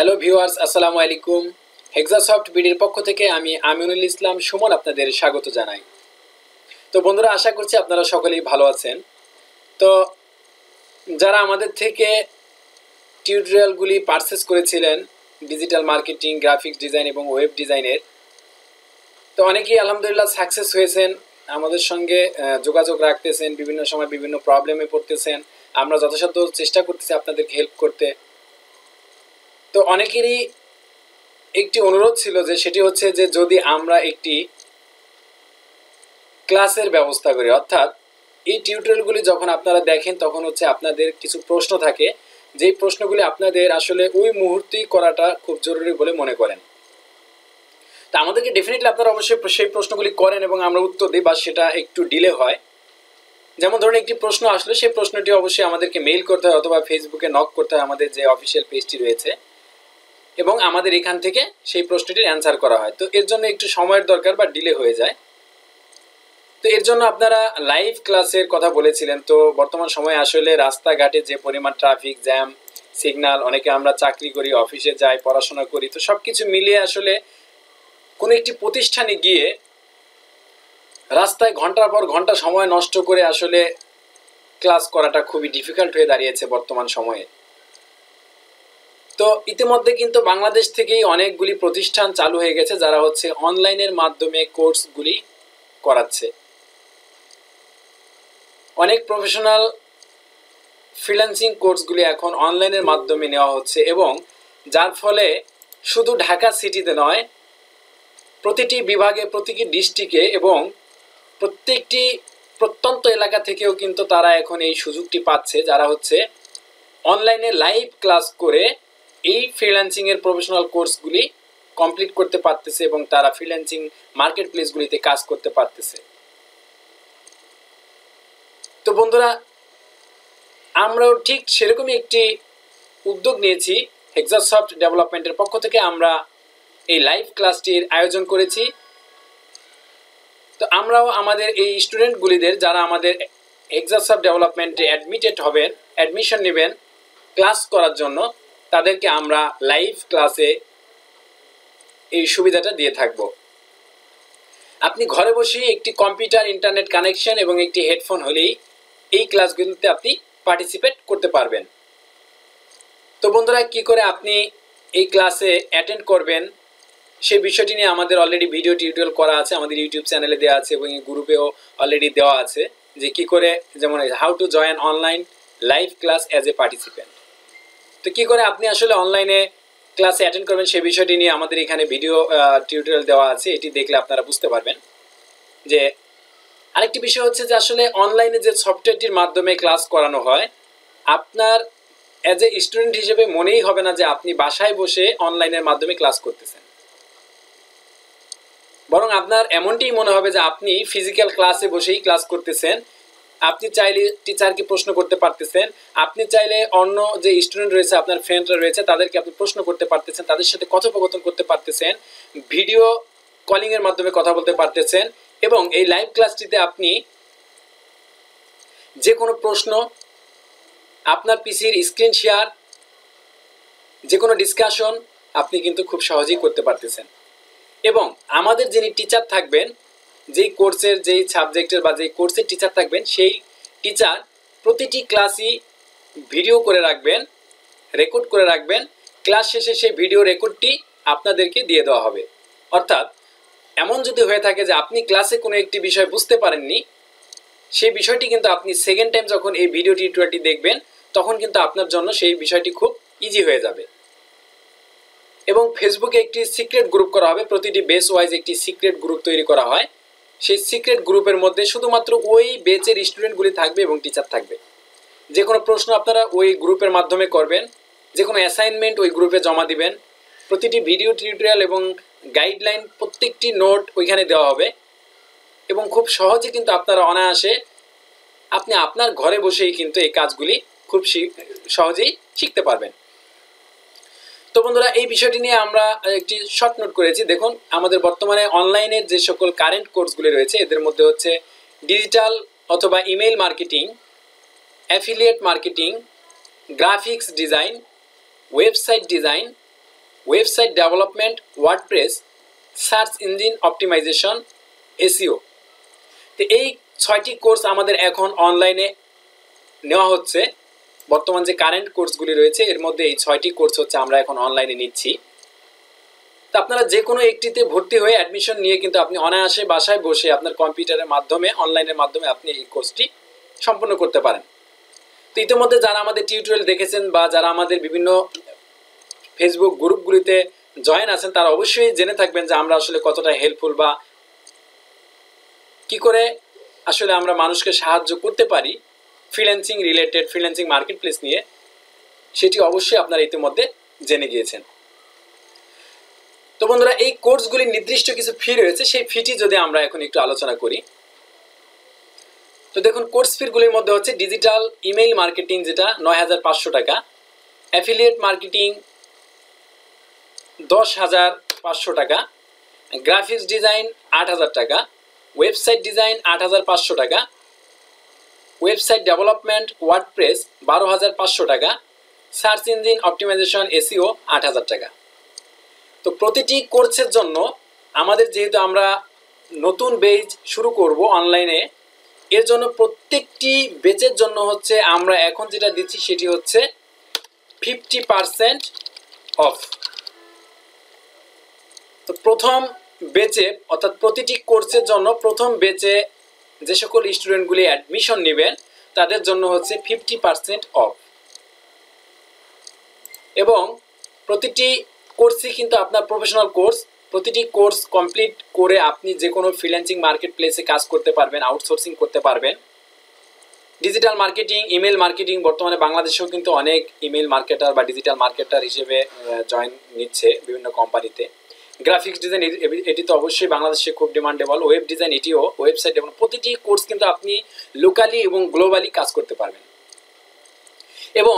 Hello viewers, আসসালামু আলাইকুম। হেক্সাসফট বিডির পক্ষ থেকে আমি আমিনুল ইসলাম সুমন আপনাদের স্বাগত জানাই। তো বন্ধুরা, আশা করছি আপনারা সকলেই ভালো আছেন। তো যারা আমাদের থেকে টিউটোরিয়ালগুলি পারচেস করেছিলেন ডিজিটাল মার্কেটিং, গ্রাফিক্স ডিজাইন এবং ওয়েব ডিজাইনের, তো অনেকেই আলহামদুলিল্লাহ সাকসেস হয়েছেন, আমাদের সঙ্গে যোগাযোগ রাখতেছেন, বিভিন্ন সময় বিভিন্ন প্রবলেমে পড়তেছেন। আমরা যথাসাধ্য চেষ্টা করতেছি আপনাদেরকে হেল্প করতে। তো অনেকেরই একটি অনুরোধ ছিল যে সেটি হচ্ছে যে যদি আমরা একটি ক্লাসের ব্যবস্থা করি, অর্থাৎ এই টিউটোরিয়ালগুলি যখন আপনারা দেখেন তখন হচ্ছে আপনাদের কিছু প্রশ্ন থাকে, যেই প্রশ্নগুলি আপনাদের আসলে ওই মুহূর্তেই করাটা খুব জরুরি বলে মনে করেন। তা আমাদেরকে ডেফিনেটলি আপনারা অবশ্যই সেই প্রশ্নগুলি করেন এবং আমরা উত্তর দিই, বা সেটা একটু ডিলে হয়। যেমন ধরুন, একটি প্রশ্ন আসলে সেই প্রশ্নটি অবশ্যই আমাদেরকে মেইল করতে হয় অথবা ফেসবুকে নক করতে হয় আমাদের যে অফিসিয়াল পেজটি রয়েছে, এবং আমাদের এখান থেকে সেই প্রশ্নটির অ্যান্সার করা হয়। তো এর জন্য একটু সময়ের দরকার বা ডিলে হয়ে যায়। তো এর জন্য আপনারা লাইভ ক্লাসের কথা বলেছিলেন। তো বর্তমান সময়ে আসলে রাস্তাঘাটে যে পরিমাণ ট্রাফিক জ্যাম, সিগন্যাল, অনেকে আমরা চাকরি করি, অফিসে যাই, পড়াশোনা করি, তো সব কিছু মিলিয়ে আসলে কোনো একটি প্রতিষ্ঠানে গিয়ে রাস্তায় ঘন্টার পর ঘন্টা সময় নষ্ট করে আসলে ক্লাস করাটা খুবই ডিফিকাল্ট হয়ে দাঁড়িয়েছে বর্তমান সময়ে। তো ইতিমধ্যে কিন্তু বাংলাদেশ থেকেই অনেকগুলি প্রতিষ্ঠান চালু হয়ে গেছে যারা হচ্ছে অনলাইনের মাধ্যমে কোর্সগুলি করাচ্ছে। অনেক প্রফেশনাল ফ্রিল্যান্সিং কোর্সগুলি এখন অনলাইনের মাধ্যমে নেওয়া হচ্ছে, এবং যার ফলে শুধু ঢাকা সিটিতে নয়, প্রতিটি বিভাগে, প্রতিটি ডিস্ট্রিক্টে এবং প্রত্যেকটি প্রত্যন্ত এলাকা থেকেও কিন্তু তারা এখন এই সুযোগটি পাচ্ছে, যারা হচ্ছে অনলাইনে লাইভ ক্লাস করে এই ফ্রিল্যান্সিংয়ের প্রফেশনাল কোর্সগুলি কমপ্লিট করতে পারতেছে এবং তারা ফ্রিল্যান্সিং মার্কেট প্লেসগুলিতে কাজ করতে পারতেছে। তো বন্ধুরা, আমরাও ঠিক সেরকমই একটি উদ্যোগ নিয়েছি। হেক্সাসফট ডেভেলপমেন্টের পক্ষ থেকে আমরা এই লাইভ ক্লাসটির আয়োজন করেছি। তো আমরাও আমাদের এই স্টুডেন্টগুলিদের, যারা আমাদের হেক্সাসফট ডেভেলপমেন্টে অ্যাডমিটেড হবেন, অ্যাডমিশন নেবেন ক্লাস করার জন্য, তাদেরকে আমরা লাইভ ক্লাসে এই সুবিধাটা দিয়ে থাকব। আপনি ঘরে বসেই একটি কম্পিউটার, ইন্টারনেট কানেকশন এবং একটি হেডফোন হলেই এই ক্লাসগুলিতে আপনি পার্টিসিপেট করতে পারবেন। তো বন্ধুরা, কি করে আপনি এই ক্লাসে অ্যাটেন্ড করবেন সেই বিষয়টি নিয়ে আমাদের অলরেডি ভিডিও টিউটোরিয়াল করা আছে, আমাদের ইউটিউব চ্যানেলে দেওয়া আছে এবং এই গ্রুপেও অলরেডি দেওয়া আছে, যে কি করে, যেমন how to join online live class as a participant. তো কি করে আপনি আসলে অনলাইনে ক্লাসে অ্যাটেন্ড করবেন সেই বিষয়টি নিয়ে আমাদের এখানে ভিডিও টিউটোরিয়াল দেওয়া আছে, এটি দেখলে আপনারা বুঝতে পারবেন। যে আরেকটি বিষয় হচ্ছে যে আসলে অনলাইনে যে সফটওয়্যারটির মাধ্যমে ক্লাস করানো হয়, আপনার অ্যাজ এ স্টুডেন্ট হিসেবে মনেই হবে না যে আপনি বাসায় বসে অনলাইনের মাধ্যমে ক্লাস করতেছেন, বরং আপনার এমনটিই মনে হবে যে আপনি ফিজিক্যাল ক্লাসে বসেই ক্লাস করতেছেন। আপনি চাইলে টিচারকে প্রশ্ন করতে পারতেছেন, আপনি চাইলে অন্য যে স্টুডেন্ট রয়েছে, আপনার ফ্রেন্ডরা রয়েছে, তাদেরকে আপনি প্রশ্ন করতে পারতেছেন, তাদের সাথে কথোপকথন করতে পারতেছেন, ভিডিও কলিংয়ের মাধ্যমে কথা বলতে পারতেছেন। এবং এই লাইভ ক্লাসটিতে আপনি যে কোনো প্রশ্ন, আপনার পিসির স্ক্রিন শেয়ার, যে কোনো ডিসকাশন আপনি কিন্তু খুব সহজেই করতে পারতেছেন। এবং আমাদের যিনি টিচার থাকবেন, যেই কোর্সের, যেই সাবজেক্টের বা যেই কোর্সের টিচার থাকবেন, সেই টিচার প্রতিটি ক্লাসই ভিডিও করে রাখবেন, রেকর্ড করে রাখবেন। ক্লাস শেষে সেই ভিডিও রেকর্ডটি আপনাদেরকে দিয়ে দেওয়া হবে। অর্থাৎ এমন যদি হয়ে থাকে যে আপনি ক্লাসে কোনো একটি বিষয় বুঝতে পারেননি, সেই বিষয়টি কিন্তু আপনি সেকেন্ড টাইম যখন এই ভিডিও টিউটোরিয়ালটি দেখবেন, তখন কিন্তু আপনার জন্য সেই বিষয়টি খুব ইজি হয়ে যাবে। এবং ফেসবুকে একটি সিক্রেট গ্রুপ করা হবে, প্রতিটি বেচ ওয়াইজ একটি সিক্রেট গ্রুপ তৈরি করা হয়। সেই সিক্রেট গ্রুপের মধ্যে শুধুমাত্র ওই বেচের স্টুডেন্টগুলি থাকবে এবং টিচার থাকবে। যে কোনো প্রশ্ন আপনারা ওই গ্রুপের মাধ্যমে করবেন, যে কোনো অ্যাসাইনমেন্ট ওই গ্রুপে জমা দিবেন। প্রতিটি ভিডিও টিউটোরিয়াল এবং গাইডলাইন, প্রত্যেকটি নোট ওইখানে দেওয়া হবে, এবং খুব সহজে কিন্তু আপনারা অনায়াসে আপনি আপনার ঘরে বসেই কিন্তু এই কাজগুলি খুব সহজেই শিখতে পারবেন। তো বন্ধুরা, এই বিষয়টি নিয়ে আমরা একটি শর্ট নোট করেছি। দেখুন, আমাদের বর্তমানে অনলাইনের যে সকল কারেন্ট কোর্সগুলি রয়েছে, এদের মধ্যে হচ্ছে ডিজিটাল অথবা email marketing, affiliate marketing, graphics design, website design, website development, WordPress, search engine optimisation, SEO. তো এই 6টি কোর্স আমাদের এখন অনলাইনে নেওয়া হচ্ছে। বর্তমান যে কারেন্ট কোর্সগুলি রয়েছে এর মধ্যে এই 6টি কোর্স হচ্ছে আমরা এখন অনলাইনে নিচ্ছি। তো আপনারা যে কোনো একটিতে ভর্তি হয়ে অ্যাডমিশন নিয়ে কিন্তু আপনি অনায়াসে বাসায় বসে আপনার কম্পিউটারের মাধ্যমে, অনলাইনের মাধ্যমে আপনি এই কোর্সটি সম্পন্ন করতে পারেন। তো ইতিমধ্যে যারা আমাদের টিউটোরিয়াল দেখেছেন বা যারা আমাদের বিভিন্ন ফেসবুক গ্রুপগুলিতে জয়েন আছেন তারা অবশ্যই জেনে থাকবেন যে আমরা আসলে কতটা হেল্পফুল বা কি করে আসলে আমরা মানুষকে সাহায্য করতে পারি freelancing related, freelancing market place নিয়ে, সেটি অবশ্যই আপনারা ইতিমধ্যে জেনে গিয়েছেন। তো বন্ধুরা, এই কোর্সগুলির নির্দিষ্ট কিছু ফি রয়েছে, সেই ফিটি যদি আমরা এখন একটু আলোচনা করি। তো দেখুন, কোর্স ফিগুলির মধ্যে হচ্ছে ডিজিটাল ইমেইল মার্কেটিং যেটা ৯,৫০০ টাকা, অ্যাফিলিয়েট মার্কেটিং ১০,৫০০ টাকা, গ্রাফিক্স ডিজাইন ৮,০০০ টাকা, ওয়েবসাইট ডিজাইন ৮,৫০০ টাকা, ওয়েবসাইট ডেভেলপমেন্ট ওয়ার্ডপ্রেস ১২,৫০০ টাকা, সার্চ ইঞ্জিন অপটিমাইজেশন এসইও ৮,০০০ টাকা। তো প্রতিটি কোর্সের জন্য আমাদের যেহেতু আমরা নতুন বেজ শুরু করব অনলাইনে, এর জন্য প্রত্যেকটি বেচের জন্য হচ্ছে আমরা এখন যেটা দিচ্ছি সেটি হচ্ছে 50% অফ। তো প্রথম বেচে অর্থাৎ প্রতিটি কোর্সের জন্য প্রথম বেচে যে সকল স্টুডেন্টগুলি অ্যাডমিশন নেবেন তাদের জন্য হচ্ছে 50% অফ। এবং প্রতিটি কোর্সই কিন্তু আপনার প্রফেশনাল কোর্স। প্রতিটি কোর্স কমপ্লিট করে আপনি যে কোনো ফ্রিল্যান্সিং মার্কেট প্লেসে কাজ করতে পারবেন, আউটসোর্সিং করতে পারবেন। ডিজিটাল মার্কেটিং, ইমেল মার্কেটিং, বর্তমানে বাংলাদেশেও কিন্তু অনেক ইমেল মার্কেটার বা ডিজিটাল মার্কেটার হিসেবে জয়েন নিচ্ছে বিভিন্ন কোম্পানিতে। গ্রাফিক্স ডিজাইন এটি তো অবশ্যই বাংলাদেশে খুব ডিমান্ডেবল। ওয়েব ডিজাইন এটিও, ওয়েবসাইট, এবং প্রতিটি কোর্স কিন্তু আপনি লোকালি এবং গ্লোবালি কাজ করতে পারবেন। এবং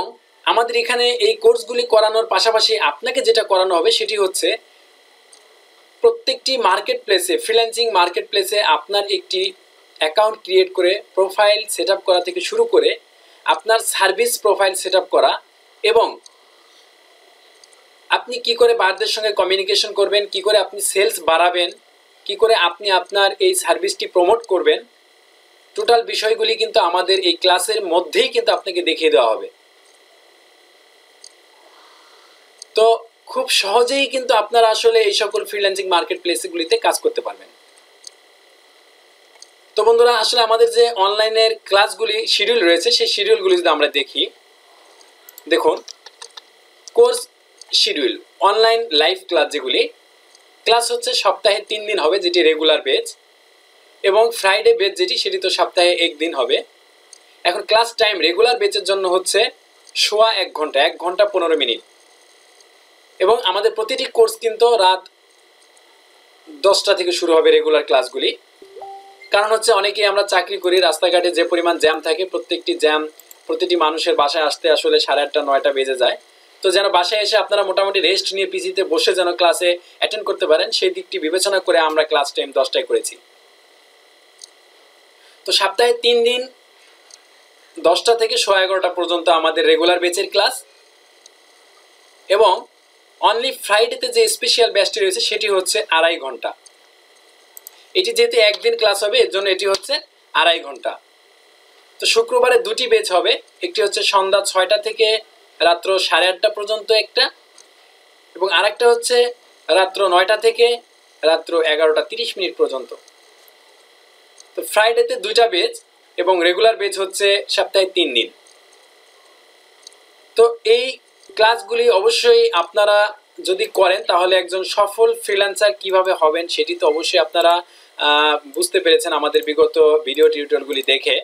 আমাদের এখানে এই কোর্সগুলি করানোর পাশাপাশি আপনাকে যেটা করানো হবে সেটি হচ্ছে প্রত্যেকটি মার্কেট প্লেসে, ফ্রিল্যান্সিং মার্কেট প্লেসে আপনার একটি অ্যাকাউন্ট ক্রিয়েট করে প্রোফাইল সেট আপ করা থেকে শুরু করে আপনার সার্ভিস প্রোফাইল সেট আপ করা, এবং আপনি কি করে বায়ারদের সঙ্গে কমিউনিকেশন করবেন, কি করে আপনি সেলস বাড়াবেন, কি করে আপনি আপনার এই সার্ভিসটি প্রমোট করবেন, টোটাল বিষয়গুলি কিন্তু আমাদের এই ক্লাসের মধ্যেই কিন্তু আপনাকে দেখিয়ে দেওয়া হবে। তো খুব সহজেই কিন্তু আপনারা আসলে এই সকল ফ্রিল্যান্সিং মার্কেট প্লেসগুলিতে কাজ করতে পারবেন। তো বন্ধুরা, আসলে আমাদের যে অনলাইনের ক্লাসগুলি শিডিউল রয়েছে সেই শিডিউলগুলি যদি আমরা দেখি, দেখুন course schedule, online live class, যেগুলি ক্লাস হচ্ছে সপ্তাহে 3 দিন হবে, যেটি রেগুলার বেচ, এবং ফ্রাইডে বেচ যেটি সেটি তো সপ্তাহে 1 দিন হবে। এখন ক্লাস টাইম রেগুলার বেচের জন্য হচ্ছে সোয়া 1 ঘন্টা, 1 ঘন্টা 15 মিনিট। এবং আমাদের প্রতিটি কোর্স কিন্তু রাত 10টা থেকে শুরু হবে রেগুলার ক্লাসগুলি। কারণ হচ্ছে অনেকেই আমরা চাকরি করি, রাস্তাঘাটে যে পরিমাণ জ্যাম থাকে, প্রতিটি মানুষের বাসায় আসতে আসলে 8:30 9টা বেজে যায়। তো যেন বাসায় এসে আপনারা মোটামুটি রেস্ট নিয়ে পিসিতে বসে যেন ক্লাসে অ্যাটেন্ড করতে পারেন, সেই দিকটি বিবেচনা করে আমরা ক্লাস টাইম 10টায় করেছি। তো সপ্তাহে 3 দিন 10টা থেকে সোয়া 11টা পর্যন্ত আমাদের রেগুলার বেচের ক্লাস, এবং অনলি ফ্রাইডেতে যে স্পেশাল ব্যাচটি রয়েছে সেটি হচ্ছে 2.5 ঘন্টা। এটি যেহেতু একদিন ক্লাস হবে এর জন্য এটি হচ্ছে 2.5 ঘন্টা। তো শুক্রবারে 2টি বেচ হবে, একটি হচ্ছে সন্ধ্যা 6টা থেকে রাত্র 8:30 পর্যন্ত একটা, এবং আরেকটা হচ্ছে রাত্র 9টা থেকে রাত্র 11:30 পর্যন্ত। তো ফ্রাইডেতে 2টা বেচ এবং রেগুলার বেচ হচ্ছে সপ্তাহে 3 দিন। তো এই ক্লাসগুলি অবশ্যই আপনারা যদি করেন তাহলে একজন সফল ফ্রিল্যান্সার কিভাবে হবেন সেটি তো অবশ্যই আপনারা বুঝতে পেরেছেন আমাদের বিগত ভিডিও টিউটোরিয়ালগুলি দেখে,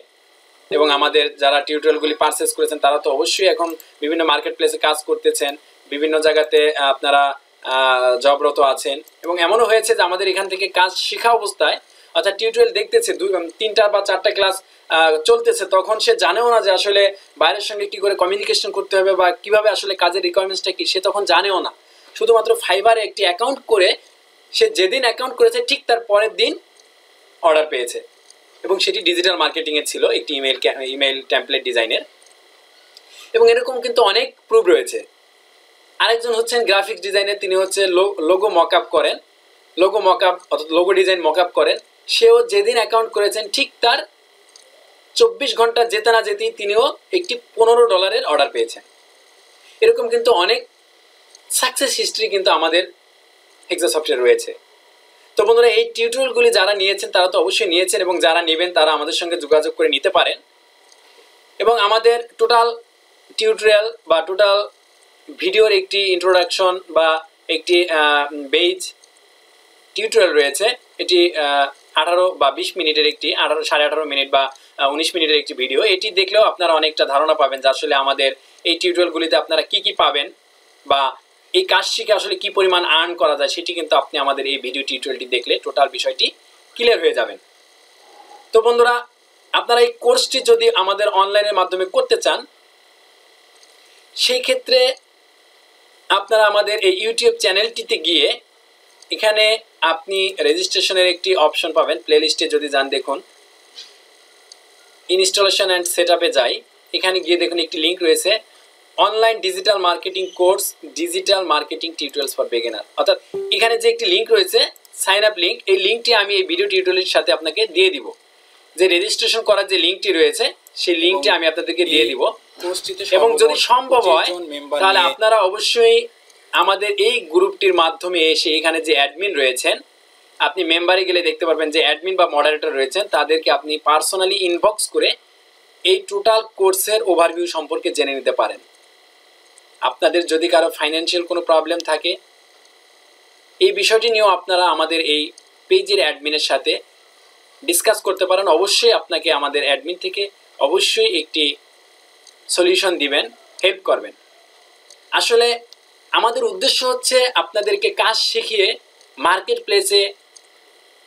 এবং আমাদের যারা টিউটোরিয়ালগুলি পারচেস করেছেন তারা তো অবশ্যই এখন বিভিন্ন মার্কেট প্লেসে কাজ করতেছেন, বিভিন্ন জায়গাতে আপনারা জবরত আছেন, এবং এমনও হয়েছে যে আমাদের এখান থেকে কাজ শেখা অবস্থায় অর্থাৎ টিউটোরিয়াল দেখতেছে 3টা বা 4টা ক্লাস চলতেছে, তখন সে জানেও না যে আসলে বাইরের সঙ্গে কী করে কমিউনিকেশন করতে হবে বা কীভাবে আসলে কাজের রিকোয়ারমেন্টসটা কী, সে তখন জানেও না। শুধুমাত্র ফাইবারে একটি অ্যাকাউন্ট করে সে যেদিন অ্যাকাউন্ট করেছে ঠিক তার পরের দিন অর্ডার পেয়েছে, এবং সেটি ডিজিটাল মার্কেটিংয়ের ছিল, একটি ইমেল টেমপ্লেট ডিজাইনের। এবং এরকম কিন্তু অনেক প্রুফ রয়েছে। আরেকজন হচ্ছেন গ্রাফিক্স ডিজাইনার, তিনি হচ্ছে লোগো মকআপ করেন, লোগো মকআপ অর্থাৎ লোগো ডিজাইন মকআপ করেন। সেও যেদিন অ্যাকাউন্ট করেছেন ঠিক তার 24 ঘন্টা যেতে না যেতেই তিনিও একটি $15 অর্ডার পেয়েছেন। এরকম কিন্তু অনেক সাকসেস হিস্ট্রি কিন্তু আমাদের হেক্সাসফটে রয়েছে। তো বন্ধুরা, এই টিউটোরিয়ালগুলি যারা নিয়েছেন তারা তো অবশ্যই নিয়েছেন, এবং যারা নেবেন তারা আমাদের সঙ্গে যোগাযোগ করে নিতে পারেন। এবং আমাদের টোটাল টিউটোরিয়াল বা টোটাল ভিডিওর একটি ইন্ট্রোডাকশন বা একটি বেজ টিউটোরিয়াল রয়েছে। এটি 18 বা 20 মিনিটের একটি 18.5 মিনিট বা 19 মিনিটের একটি ভিডিও। এটি দেখলেও আপনারা অনেকটা ধারণা পাবেন যে আসলে আমাদের এই টিউটোরিয়ালগুলিতে আপনারা কি কি পাবেন বা এই কাজ শিখে আসলে কি পরিমাণ আর্ন করা যায়, সেটি কিন্তু আপনি আমাদের এই ভিডিও টিউটোরিয়ালটি দেখলে টোটাল বিষয়টি ক্লিয়ার হয়ে যাবেন। তো বন্ধুরা, আপনারা এই কোর্সটি যদি আমাদের অনলাইনের মাধ্যমে করতে চান, সেই ক্ষেত্রে আপনারা আমাদের এই ইউটিউব চ্যানেলটিতে গিয়ে এখানে আপনি রেজিস্ট্রেশনের একটি অপশন পাবেন। প্লেলিস্টে যদি যান, দেখুন ইনস্টলেশন অ্যান্ড সেটআপে যাই, এখানে গিয়ে দেখুন একটি লিঙ্ক রয়েছে, online digital marketing course, digital marketing tutorials for beginner. অর্থাৎ এখানে যে একটি লিঙ্ক রয়েছে সাইন আপ লিঙ্ক, এই লিঙ্কটি আমি এই ভিডিও টিউটোরিয়ালের সাথে আপনাকে দিয়ে দিব। যে রেজিস্ট্রেশন করার যে লিঙ্কটি রয়েছে সেই লিঙ্কটি আমি আপনাদেরকে দিয়ে দিব। এবং যদি সম্ভব হয় তাহলে আপনারা অবশ্যই আমাদের এই গ্রুপটির মাধ্যমে এসে এখানে যে অ্যাডমিন রয়েছেন, আপনি মেম্বারে গেলে দেখতে পারবেন যে অ্যাডমিন বা মডারেটর রয়েছেন, তাদেরকে আপনি পার্সোনালি ইনবক্স করে এই টোটাল কোর্সের ওভারভিউ সম্পর্কে জেনে নিতে পারেন। আপনাদের যদি কারো ফাইন্যান্সিয়াল কোনো প্রবলেম থাকে, এই বিষয়টি নিয়েও আপনারা আমাদের এই পেজের অ্যাডমিনের সাথে ডিসকাস করতে পারেন। অবশ্যই আপনাকে আমাদের অ্যাডমিন থেকে অবশ্যই একটি সলিউশন দিবেন, হেল্প করবেন। আসলে আমাদের উদ্দেশ্য হচ্ছে আপনাদেরকে কাজ শিখিয়ে মার্কেট প্লেসে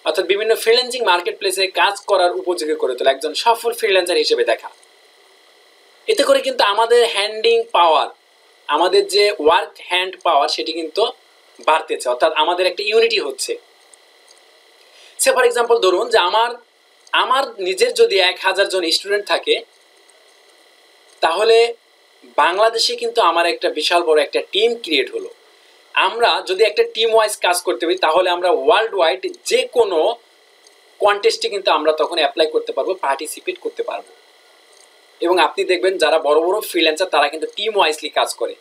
অর্থাৎ বিভিন্ন ফ্রিল্যান্সিং মার্কেট প্লেসে কাজ করার উপযোগী করে তোলা, একজন সফল ফ্রিল্যান্সার হিসেবে দেখা। এতে করে কিন্তু আমাদের হ্যান্ডিং পাওয়ার, আমাদের যে ওয়ার্ক হ্যান্ড পাওয়ার, সেটি কিন্তু বাড়তেছে, অর্থাৎ আমাদের একটা ইউনিটি হচ্ছে। সে ফর এক্সাম্পল ধরুন যে আমার নিজের যদি 1000 জন স্টুডেন্ট থাকে, তাহলে বাংলাদেশে কিন্তু আমার একটা বিশাল বড় একটা টিম ক্রিয়েট হলো। আমরা যদি একটা টিম ওয়াইজ কাজ করতে পারি, তাহলে আমরা ওয়ার্ল্ড ওয়াইড যে কোনো কন্টেস্টে কিন্তু আমরা তখন অ্যাপ্লাই করতে পারবো, পার্টিসিপেট করতে পারবো। এবং আপনি দেখবেন যারা বড় বড় ফ্রিল্যান্সার তারা কিন্তু টিম ওয়াইজলি কাজ করে।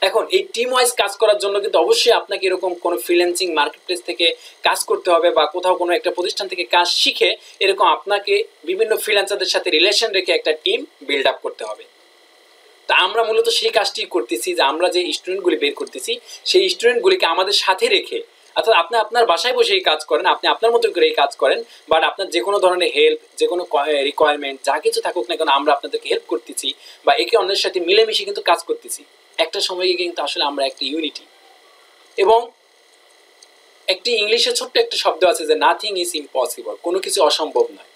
এখন এই টিম ওয়াইজ কাজ করার জন্য কিন্তু অবশ্যই আপনাকে এরকম কোনো ফ্রিল্যান্সিং মার্কেট প্লেস থেকে কাজ করতে হবে বা কোথাও কোনো একটা প্রতিষ্ঠান থেকে কাজ শিখে এরকম আপনাকে বিভিন্ন ফ্রিল্যান্সারদের সাথে রিলেশন রেখে একটা টিম বিল্ড আপ করতে হবে। তা আমরা মূলত সেই কাজটি করতেছি, যে আমরা যে স্টুডেন্টগুলি বের করতেছি সেই স্টুডেন্টগুলিকে আমাদের সাথে রেখে, অর্থাৎ আপনি আপনার বাসায় বসে এই কাজ করেন, আপনি আপনার মতো করে এই কাজ করেন, বাট আপনার যে কোনো ধরনের হেল্প, যে কোনো রিকোয়ারমেন্ট যা কিছু থাকুক না কেন, আমরা আপনাদেরকে হেল্প করতেছি বা একে অন্যের সাথে মিলেমিশে কিন্তু কাজ করতেছি। একটা সময়ে কিন্তু আসলে আমরা একটা ইউনিটি। এবং একটি ইংলিশে ছোট্ট একটা শব্দ আছে যে নাথিং ইজ ইম্পসিবল, কোনো কিছু অসম্ভব নয়।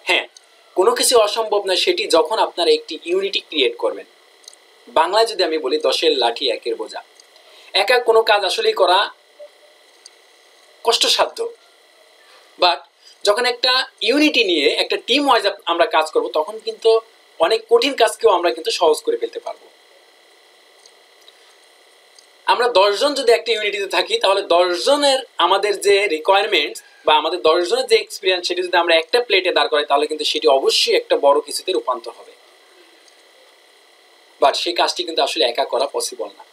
হ্যাঁ, কোনো কিছু অসম্ভব নয় সেটি যখন আপনারা একটি ইউনিটি ক্রিয়েট করবেন। বাংলায় যদি আমি বলি 10-এর লাঠি 1-এর বোঝা। একা কোনো কাজ আসলেই করা কষ্টসাধ্য, বাট যখন একটা ইউনিটি নিয়ে একটা টিম ওয়াইজ আমরা কাজ করব, তখন কিন্তু অনেক কঠিন কাজকেও আমরা কিন্তু সহজ করে ফেলতে পারবো। আমরা 10 জন যদি একটা ইউনিটিতে থাকি, তাহলে 10 জনের আমাদের যে রিকোয়ারমেন্টস বা আমাদের 10 জনের যে এক্সপিরিয়েন্স, সেটি যদি আমরা একটা প্লেটে দাঁড় করাই, তাহলে কিন্তু সেটি অবশ্যই একটা বড় কিছুতে রূপান্তর হবে। বাট সেই কাজটি কিন্তু আসলে একা করা পসিবল না।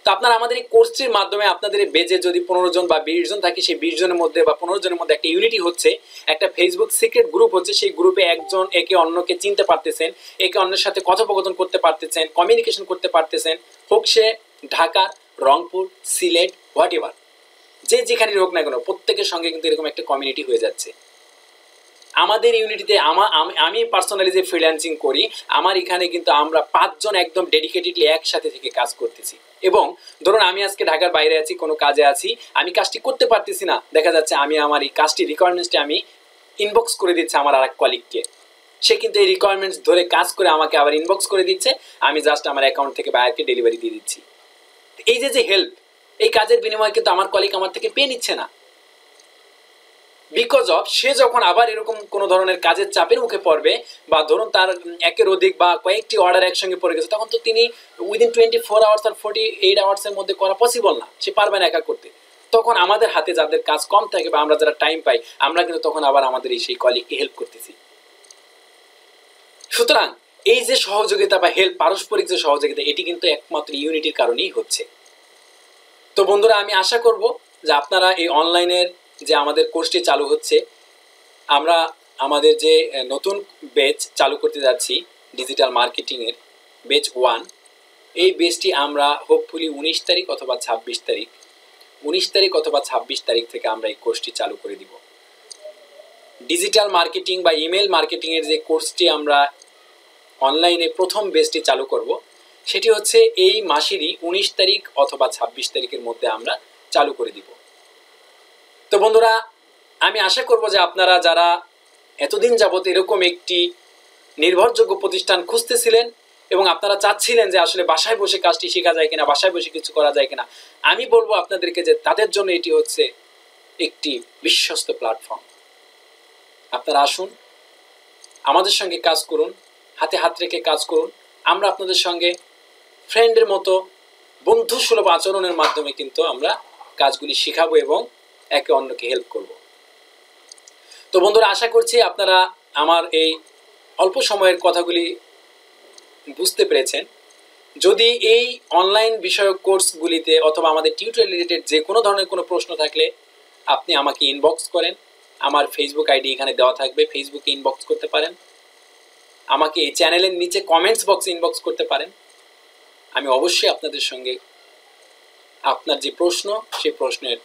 তো আপনারা আমাদের এই কোর্সটির মাধ্যমে আপনাদের এই বেজে যদি 15 জন বা 20 জন থাকে, সেই 20 জনের মধ্যে বা 15 জনের মধ্যে একটা ইউনিটি হচ্ছে, একটা ফেসবুক সিক্রেট গ্রুপ হচ্ছে, সেই গ্রুপে একজন একে অন্যকে চিনতে পারতেছেন, একে অন্যের সাথে কথোপকথন করতে পারতেছেন, কমিউনিকেশন করতে পারতেছেন, হোক সে ঢাকা, রংপুর, সিলেট, হোয়াট এভার, যে যেখানে হোক না কেন, প্রত্যেকের সঙ্গে কিন্তু এরকম একটা কমিউনিটি হয়ে যাচ্ছে। আমাদের ইউনিটিতে আমি পার্সোনালি যে ফ্রিল্যান্সিং করি, আমার এখানে কিন্তু আমরা 5 জন একদম ডেডিকেটেডলি একসাথে থেকে কাজ করতেছি। এবং ধরুন আমি আজকে ঢাকার বাইরে আছি, কোনো কাজে আছি, আমি কাজটি করতে পারতেছি না, দেখা যাচ্ছে আমি আমার এই কাজটি রিকোয়ারমেন্টসটি আমি ইনবক্স করে দিচ্ছি আমার আরেক কলিগকে, সে কিন্তু এই রিকোয়ারমেন্টস ধরে কাজ করে আমাকে আবার ইনবক্স করে দিচ্ছে, আমি জাস্ট আমার অ্যাকাউন্ট থেকে বায়ারকে ডেলিভারি দিয়ে দিচ্ছি। এই যে হেল্প, এই কাজের বিনিময়ে কিন্তু আমার কলিগ আমার থেকে পেয়ে নিচ্ছে না। বিকজ অফ সে যখন আবার এরকম কোনো ধরনের কাজের চাপের মুখে পড়বে, বা ধরুন তার একের অধিক বা কয়েকটি অর্ডার একসঙ্গে পড়ে গেছে, তখন তো তিনি উইদিন 24 আওয়ার্স আর 48 আওয়ার্সের মধ্যে করা পসিবল না, সে পারবে না একা করতে। তখন আমাদের হাতে যাদের কাজ কম থাকে বা আমরা যারা টাইম পাই, আমরা কিন্তু তখন আবার আমাদের এই সেই কলিগকে হেল্প করতেছি। সুতরাং এই যে সহযোগিতা বা হেল্প, পারস্পরিক যে সহযোগিতা, এটি কিন্তু একমাত্র ইউনিটির কারণেই হচ্ছে। তো বন্ধুরা, আমি আশা করব যে আপনারা এই অনলাইনের যে আমাদের কোর্সটি চালু হচ্ছে, আমরা আমাদের যে নতুন ব্যাচ চালু করতে যাচ্ছি ডিজিটাল মার্কেটিংয়ের ব্যাচ 1, এই ব্যাচটি আমরা হোপফুলি 19 তারিখ অথবা 26 তারিখ 19 তারিখ অথবা 26 তারিখ থেকে আমরা এই কোর্সটি চালু করে দিব। ডিজিটাল মার্কেটিং বা ইমেল মার্কেটিংয়ের যে কোর্সটি আমরা অনলাইনে প্রথম ব্যাচটি চালু করব, সেটি হচ্ছে এই মাসেরই 19 তারিখ অথবা 26 তারিখের মধ্যে আমরা চালু করে দিব। তো বন্ধুরা, আমি আশা করব যে আপনারা যারা এতদিন যাবত এরকম একটি নির্ভরযোগ্য প্রতিষ্ঠান খুঁজতেছিলেন এবং আপনারা চাচ্ছিলেন যে আসলে বাসায় বসে কাজটি শেখা যায় কিনা, বাসায় বসে কিছু করা যায় কিনা, আমি বলবো আপনাদেরকে যে তাদের জন্য এটি হচ্ছে একটি বিশ্বস্ত প্ল্যাটফর্ম। আপনারা আসুন, আমাদের সঙ্গে কাজ করুন, হাতে হাত রেখে কাজ করুন। আমরা আপনাদের সঙ্গে ফ্রেন্ডের মতো বন্ধুসুলভ আচরণের মাধ্যমে কিন্তু আমরা কাজগুলি শেখাবো এবং একে অন্যকে হেল্প করব। তো বন্ধুরা, আশা করছি আপনারা আমার এই অল্প সময়ের কথাগুলি বুঝতে পেরেছেন। যদি এই অনলাইন বিষয়ক কোর্সগুলিতে অথবা আমাদের টিউটোরিয়াল রিলেটেড যে কোনো ধরনের কোনো প্রশ্ন থাকলে আপনি আমাকে ইনবক্স করেন। আমার ফেসবুক আইডি এখানে দেওয়া থাকবে, ফেসবুকে ইনবক্স করতে পারেন। আমাকে এই চ্যানেলের নিচে কমেন্টস বক্সে ইনবক্স করতে পারেন। আমি অবশ্যই আপনাদের সঙ্গে আপনার যে প্রশ্ন, সেই প্রশ্নের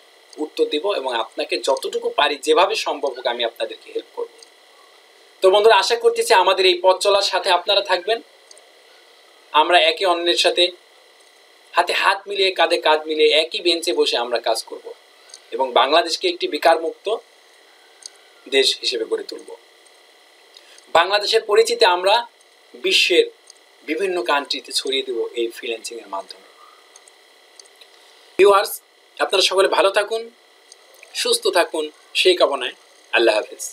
উত্তর দিব এবং আপনাকে যতটুকু পারি, যেভাবে সম্ভব হোক, আমি আপনাদেরকে হেল্প করব। তো বন্ধুরা, আশা করতেছি আমাদের এই পথ চলার সাথে আপনারা থাকবেন। আমরা একে অন্যের সাথে হাতে হাত মিলিয়ে, কাঁধে কাঁধ মিলিয়ে একই বেঞ্চে বসে আমরা কাজ করব এবং বাংলাদেশকে একটি বেকার মুক্ত দেশ হিসেবে গড়ে তুলব। বাংলাদেশের পরিচিতি আমরা বিশ্বের বিভিন্ন কান্ট্রিতে ছড়িয়ে দেব এই ফ্রিল্যান্সিং এর মাধ্যমে। ভিউয়ার্স, আপনারা সকলে ভালো থাকুন, সুস্থ থাকুন, সেই কামনায় আল্লাহ হাফেজ।